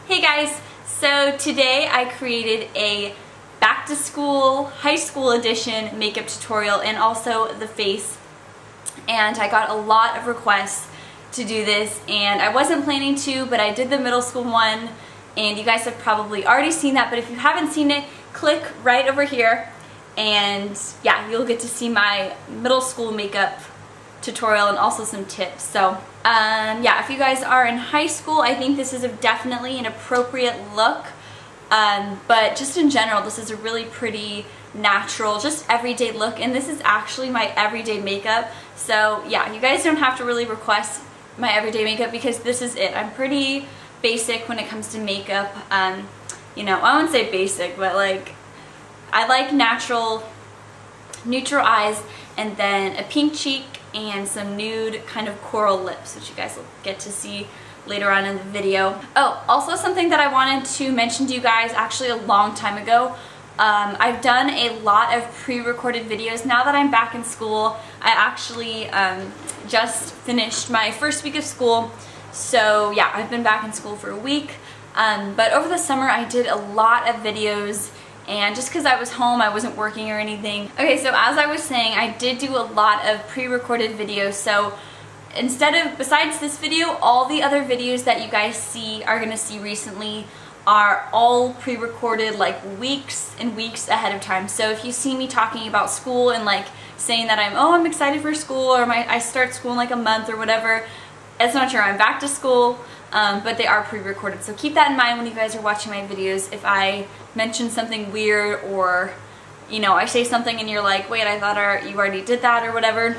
Hey guys, so today I created a back to school, high school edition makeup tutorial and also the face, and I got a lot of requests to do this and I wasn't planning to, but I did the middle school one and you guys have probably already seen that, but if you haven't seen it, click right over here and yeah, you'll get to see my middle school makeup tutorial and also some tips. So yeah, if you guys are in high school, I think this is definitely an appropriate look, but just in general, this is a really pretty natural, just everyday look, and this is actually my everyday makeup. So yeah, you guys don't have to really request my everyday makeup because this is it. I'm pretty basic when it comes to makeup. You know, I wouldn't say basic, but like I like natural, neutral eyes and then a pink cheek and some nude kind of coral lips, which you guys will get to see later on in the video. Oh, also something that I wanted to mention to you guys actually a long time ago. I've done a lot of pre-recorded videos. Now that I'm back in school, I actually just finished my first week of school. So yeah, I've been back in school for a week. But over the summer I did a lot of videos, and just because I was home, I wasn't working or anything. Okay, so as I was saying, I did do a lot of pre-recorded videos. So besides this video, all the other videos that you guys are gonna see recently are all pre-recorded like weeks and weeks ahead of time. So if you see me talking about school and like saying that I'm excited for school, or I start school in like a month or whatever, that's not true. I'm back to school, but they are pre-recorded. So keep that in mind when you guys are watching my videos. If I mention something weird, or you know, I say something and you're like, wait, I thought you already did that or whatever.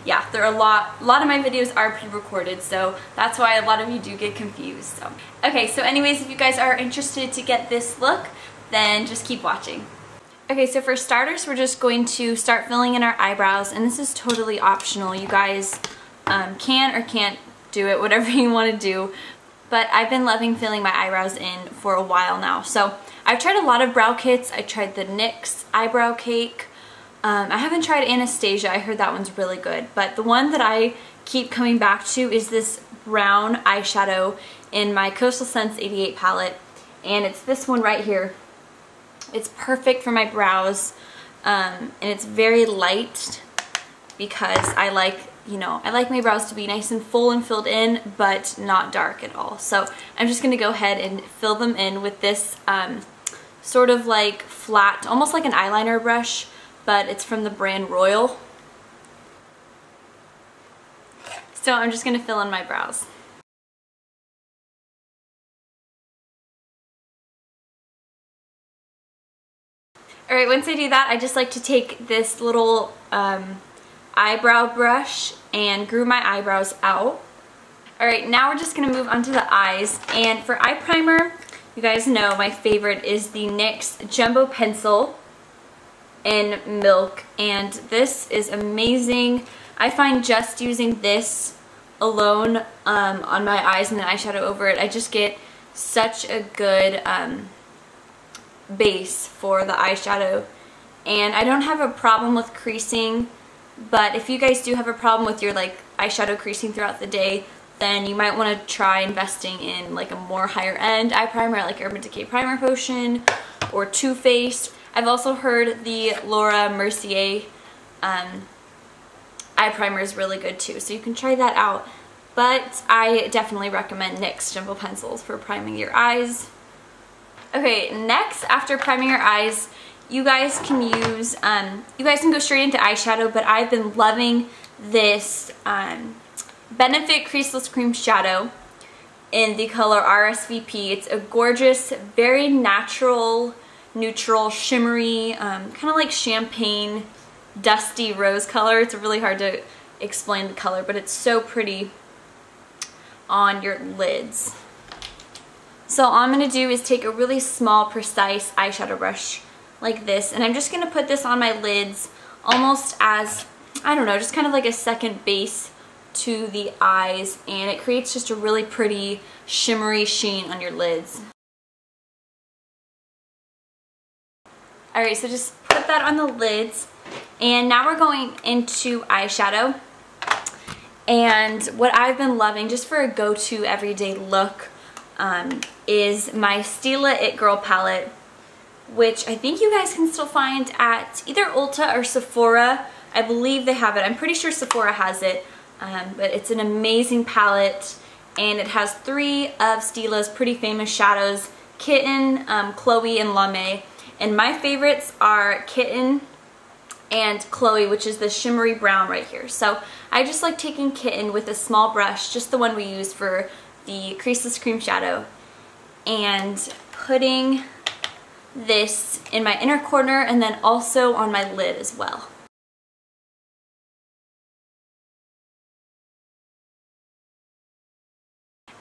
Yeah, there are a lot of my videos are pre-recorded, so that's why a lot of you do get confused. So okay, so anyways, if you guys are interested to get this look, then just keep watching. Okay, so for starters, we're just going to start filling in our eyebrows, and this is totally optional. You guys can or can't do it, whatever you want to do, but I've been loving filling my eyebrows in for a while now. So I've tried a lot of brow kits. I tried the NYX eyebrow cake. I haven't tried Anastasia. I heard that one's really good, but the one that I keep coming back to is this brown eyeshadow in my Coastal Scents 88 palette, and it's this one right here. It's perfect for my brows, and it's very light because I like my brows to be nice and full and filled in, but not dark at all. So I'm just gonna go ahead and fill them in with this sort of like flat, almost like an eyeliner brush, but it's from the brand Royal. So I'm just gonna fill in my brows. Alright, once I do that, I just like to take this little eyebrow brush and groove my eyebrows out. Alright, now we're just going to move on to the eyes, and for eye primer, you guys know my favorite is the NYX Jumbo Pencil in Milk, and this is amazing. I find just using this alone on my eyes and then eyeshadow over it, I just get such a good base for the eyeshadow, and I don't have a problem with creasing. But if you guys do have a problem with your like eyeshadow creasing throughout the day, then you might want to try investing in like a more higher end eye primer like Urban Decay Primer Potion or Too Faced. I've also heard the Laura Mercier eye primer is really good too, so you can try that out. But I definitely recommend NYX Jumbo Pencils for priming your eyes. Okay, next, after priming your eyes, you guys can use, you guys can go straight into eyeshadow, but I've been loving this Benefit Creaseless Cream Shadow in the color R.S.V.P. It's a gorgeous, very natural, neutral, shimmery, kind of like champagne, dusty rose color. It's really hard to explain the color, but it's so pretty on your lids. So all I'm going to do is take a really small, precise eyeshadow brush like this, and I'm just going to put this on my lids almost as, I don't know, just kind of like a second base to the eyes, and it creates just a really pretty shimmery sheen on your lids. Alright, so just put that on the lids, and now we're going into eyeshadow. And what I've been loving, just for a go-to everyday look, is my Stila It Girl palette, which I think you guys can still find at either Ulta or Sephora. I believe they have it. I'm pretty sure Sephora has it, but it's an amazing palette, and it has 3 of Stila's pretty famous shadows: Kitten, Chloe, and Lame. And my favorites are Kitten and Chloe, which is the shimmery brown right here. So I just like taking Kitten with a small brush, just the one we use for the Creaseless Cream Shadow, and putting this in my inner corner and then also on my lid as well.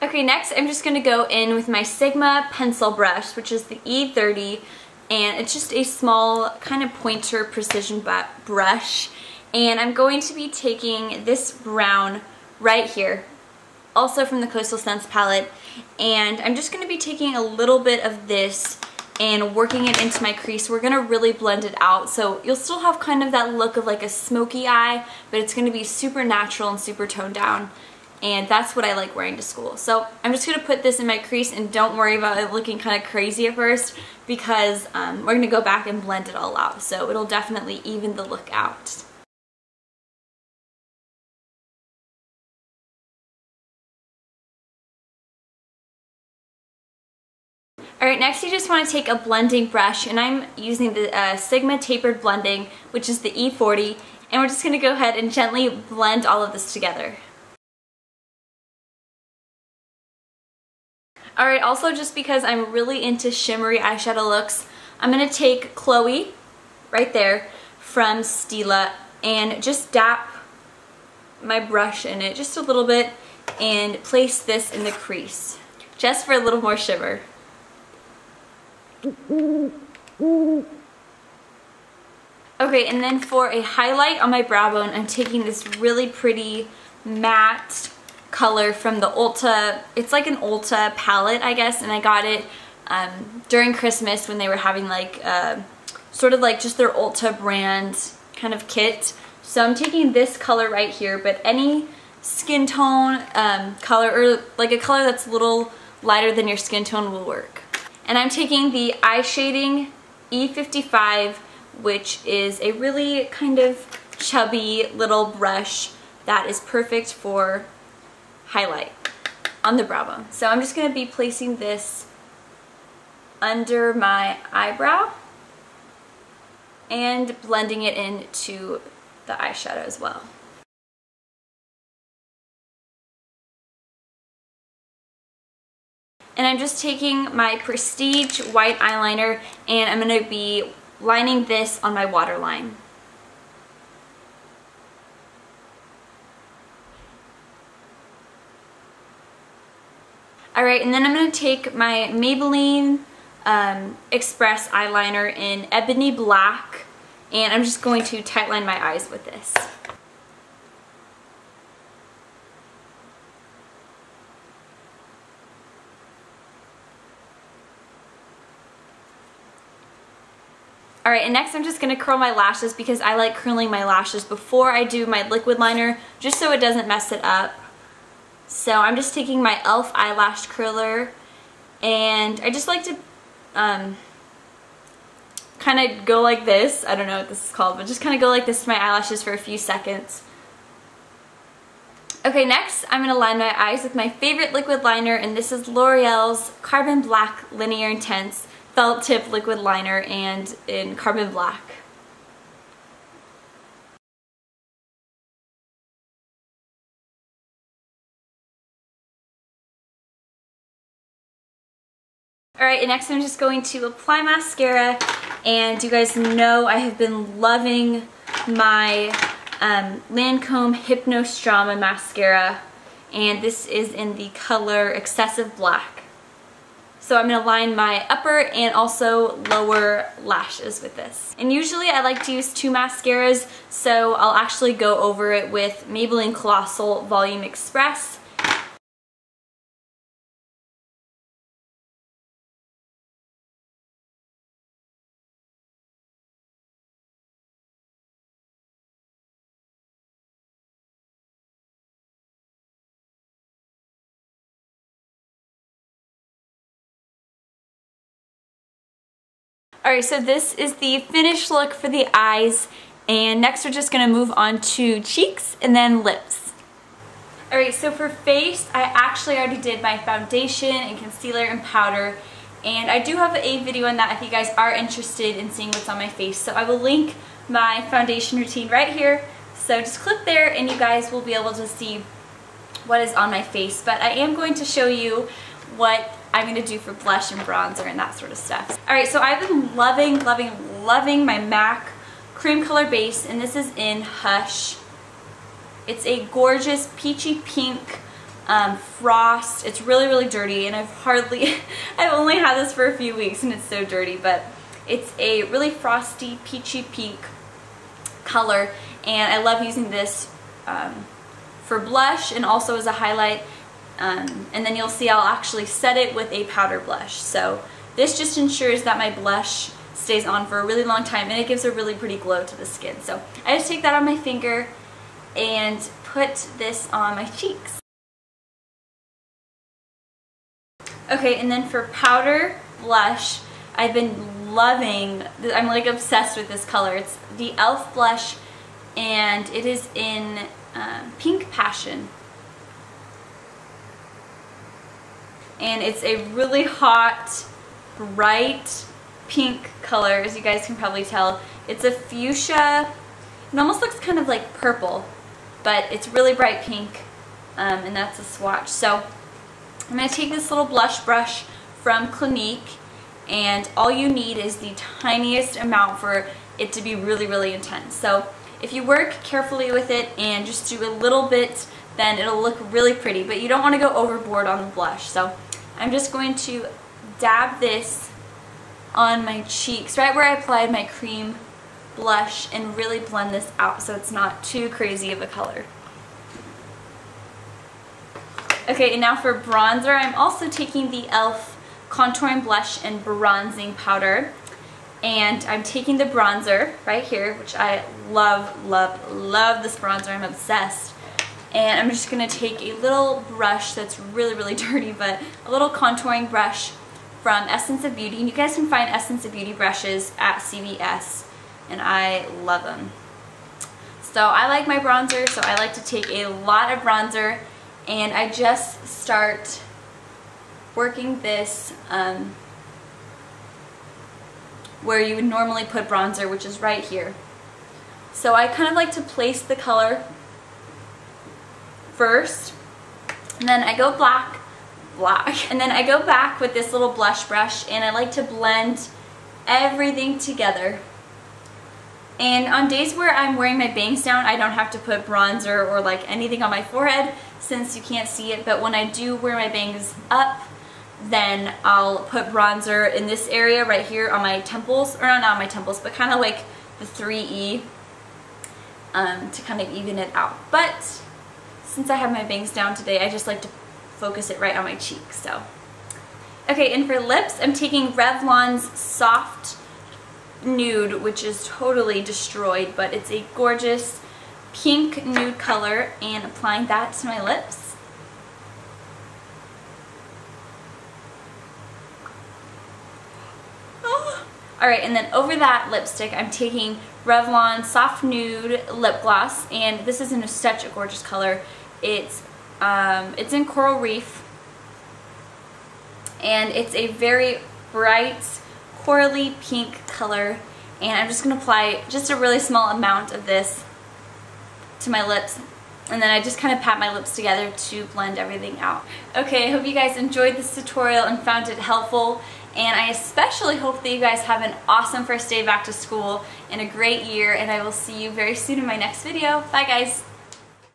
Okay, next I'm just going to go in with my Sigma pencil brush, which is the E30, and it's just a small kind of pointer precision brush, and I'm going to be taking this brown right here, also from the Coastal Scents palette, and I'm just going to be taking a little bit of this and working it into my crease. We're going to really blend it out, so you'll still have kind of that look of like a smoky eye, but it's going to be super natural and super toned down, and that's what I like wearing to school. So I'm just going to put this in my crease, and don't worry about it looking kind of crazy at first, because we're going to go back and blend it all out, so it'll definitely even the look out. Alright, next you just want to take a blending brush, and I'm using the Sigma Tapered Blending, which is the E40, and we're just going to go ahead and gently blend all of this together. Alright, also just because I'm really into shimmery eyeshadow looks, I'm going to take Chloe, right there, from Stila, and just dap my brush in it just a little bit, and place this in the crease, just for a little more shimmer. Okay, and then for a highlight on my brow bone, I'm taking this really pretty matte color from the Ulta. It's like an Ulta palette, I guess, and I got it during Christmas when they were having like sort of like just their Ulta brand kind of kit. So I'm taking this color right here, but any skin tone color, or like a color that's a little lighter than your skin tone, will work. And I'm taking the Eye Shading E55, which is a really kind of chubby little brush that is perfect for highlight on the brow bone. So I'm just going to be placing this under my eyebrow and blending it into the eyeshadow as well. And I'm just taking my Prestige white eyeliner, and I'm going to be lining this on my waterline. Alright, and then I'm going to take my Maybelline Express eyeliner in Ebony Black, and I'm just going to tightline my eyes with this. Alright, and next I'm just going to curl my lashes, because I like curling my lashes before I do my liquid liner, just so it doesn't mess it up. So I'm just taking my e.l.f. eyelash curler, and I just like to kind of go like this. I don't know what this is called, but just kind of go like this to my eyelashes for a few seconds. Okay, next I'm going to line my eyes with my favorite liquid liner, and this is L'Oreal's Carbon Black Linear Intense Felt Tip Liquid Liner, and in Carbon Black. Alright, and next I'm just going to apply mascara, and you guys know I have been loving my Lancome Hypnose Drama mascara, and this is in the color Excessive Black. So I'm going to line my upper and also lower lashes with this. And usually I like to use 2 mascaras, so I'll actually go over it with Maybelline Colossal Volume Express Alright, so this is the finished look for the eyes, and next we're just going to move on to cheeks and then lips. Alright, so for face, I actually already did my foundation and concealer and powder, and I do have a video on that if you guys are interested in seeing what's on my face. So I will link my foundation routine right here, so just click there and you guys will be able to see what is on my face. But I am going to show you what I'm going to do for blush and bronzer and that sort of stuff. Alright, so I've been loving my MAC cream color base, and this is in Hush. It's a gorgeous peachy pink frost. It's really dirty, and I've only had this for a few weeks and it's so dirty, but it's a really frosty peachy pink color, and I love using this for blush and also as a highlight. And then you'll see I'll actually set it with a powder blush. So this just ensures that my blush stays on for a really long time, and it gives a really pretty glow to the skin. So I just take that on my finger and put this on my cheeks. Okay, and then for powder blush, I've been loving, I'm like obsessed with this color. It's the e.l.f. blush, and it is in Pink Passion. And it's a really hot, bright pink color, as you guys can probably tell. It's a fuchsia. It almost looks kind of like purple, but it's really bright pink, and that's a swatch. So I'm going to take this little blush brush from Clinique, and all you need is the tiniest amount for it to be really intense. So if you work carefully with it and just do a little bit, then it'll look really pretty, but you don't want to go overboard on the blush. So I'm just going to dab this on my cheeks, right where I applied my cream blush, and really blend this out so it's not too crazy of a color. Okay, and now for bronzer, I'm also taking the e.l.f. contouring blush and bronzing powder, and I'm taking the bronzer right here, which I love this bronzer. I'm obsessed. And I'm just going to take a little brush that's really dirty, but a little contouring brush from Essence of Beauty. And you guys can find Essence of Beauty brushes at CVS, and I love them. So I like my bronzer, so I like to take a lot of bronzer, and I just start working this where you would normally put bronzer, which is right here. So I kind of like to place the color first, and then I go black, and then I go back with this little blush brush, and I like to blend everything together. And on days where I'm wearing my bangs down, I don't have to put bronzer or like anything on my forehead since you can't see it, but when I do wear my bangs up, then I'll put bronzer in this area right here on my temples, or not on my temples, but kind of like the 3E to kind of even it out. But since I have my bangs down today, I just like to focus it right on my cheeks. So, okay, and for lips, I'm taking Revlon's Soft Nude, which is totally destroyed, but it's a gorgeous pink nude color, and applying that to my lips. Oh. Alright, and then over that lipstick, I'm taking Revlon Soft Nude Lip Gloss, and this is in such a gorgeous color. It's in Coral Reef, and it's a very bright corally pink color, and I'm just going to apply just a really small amount of this to my lips, and then I just kind of pat my lips together to blend everything out. Okay, I hope you guys enjoyed this tutorial and found it helpful, and I especially hope that you guys have an awesome first day back to school and a great year, and I will see you very soon in my next video. Bye guys!